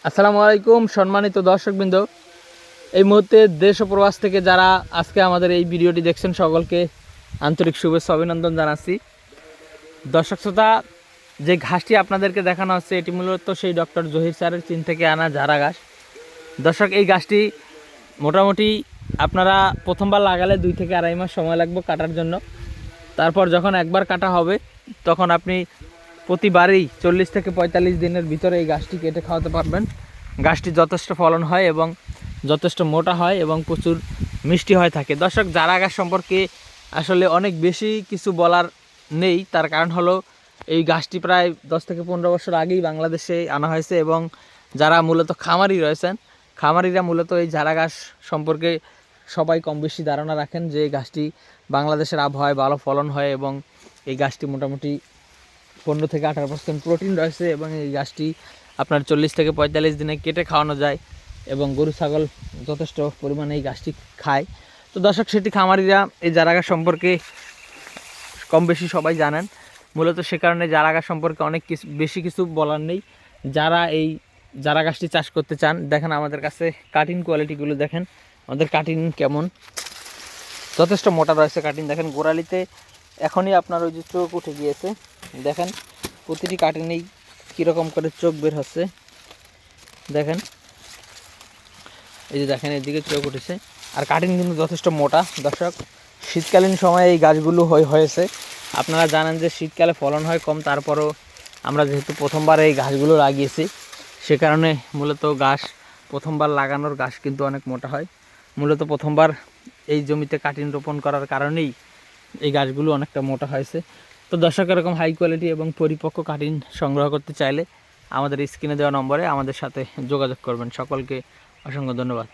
আসসালামু আলাইকুম সম্মানিত দর্শকবৃন্দ। এই মুহূর্তে দেশ ও প্রবাস থেকে যারা আজকে আমাদের এই ভিডিওটি দেখছেন সকলকে আন্তরিক শুভেচ্ছা অভিনন্দন জানাচ্ছি। দর্শক শ্রোতা, যে ঘাসটি আপনাদেরকে দেখানো হচ্ছে এটি মূলত সেই ডক্টর জহির স্যারের চীন থেকে আনা জারা ঘাস। দর্শক, এই ঘাসটি মোটামুটি আপনারা প্রথমবার লাগালে 2 থেকে আড়াই মাস সময় লাগবে কাটার জন্য। তারপর যখন একবার কাটা হবে তখন আপনি প্রতিবারই 40 থেকে 45 দিনের ভিতরে এই গাছটি কেটে খাওয়াতে পারবেন। গাছটি যথেষ্ট ফলন হয় এবং যথেষ্ট মোটা হয় এবং প্রচুর মিষ্টি হয়ে থাকে। দর্শক, জারা গাছ সম্পর্কে আসলে অনেক বেশি কিছু বলার নেই, তার কারণ হলো এই গাছটি প্রায় 10 থেকে 15 বছর আগেই বাংলাদেশে আনা হয়েছে এবং যারা মূলত খামারি রয়েছেন, খামারিরা মূলত এই জারা গাছ সম্পর্কে সবাই কম বেশি ধারণা রাখেন যে এই গাছটি বাংলাদেশের আবহাওয়ায় ভালো ফলন হয় এবং এই গাছটি মোটামুটি 15 থেকে 18% প্রোটিন রয়েছে এবং এই গাছটি আপনার 40 থেকে 45 দিনে কেটে খাওয়ানো যায় এবং গরু ছাগল যথেষ্ট পরিমাণে এই গাছটি খায়। তো দর্শক, সেটি খামারিরা এই জারা গাছ সম্পর্কে কম বেশি সবাই জানেন। মূলত সে কারণে জারা গাছ সম্পর্কে অনেক বেশি কিছু বলার নেই। যারা এই জারা গাছটি চাষ করতে চান, দেখেন আমাদের কাছে কাটিং কোয়ালিটিগুলো দেখেন, আমাদের কাটিং কেমন, যথেষ্ট মোটা রয়েছে কাটিং। দেখেন গোড়ালিতে এখনই আপনার ওই যে চোখ উঠে গিয়েছে, দেখেন প্রতিটি কাটিনেই কীরকম করে চোখ বের হচ্ছে, দেখেন এই যে দেখেন এদিকে চোখ উঠেছে। আর কাটিং কিন্তু যথেষ্ট মোটা। দর্শক, শীতকালীন সময়ে এই গাছগুলো হয়েছে। আপনারা জানেন যে শীতকালে ফলন হয় কম, তারপরও আমরা যেহেতু প্রথমবার এই গাছগুলো লাগিয়েছি সে কারণে মূলত গাছ প্রথমবার লাগানোর গাছ কিন্তু অনেক মোটা হয়। মূলত প্রথমবার এই জমিতে কাটিং রোপণ করার কারণেই এই গাছগুলো অনেকটা মোটা হয়েছে। তো দর্শক, এরকম হাই কোয়ালিটি এবং পরিপক্ক কাটিং সংগ্রহ করতে চাইলে আমাদের স্ক্রিনে দেওয়া নম্বরে আমাদের সাথে যোগাযোগ করবেন। সকলকে অসংখ্য ধন্যবাদ।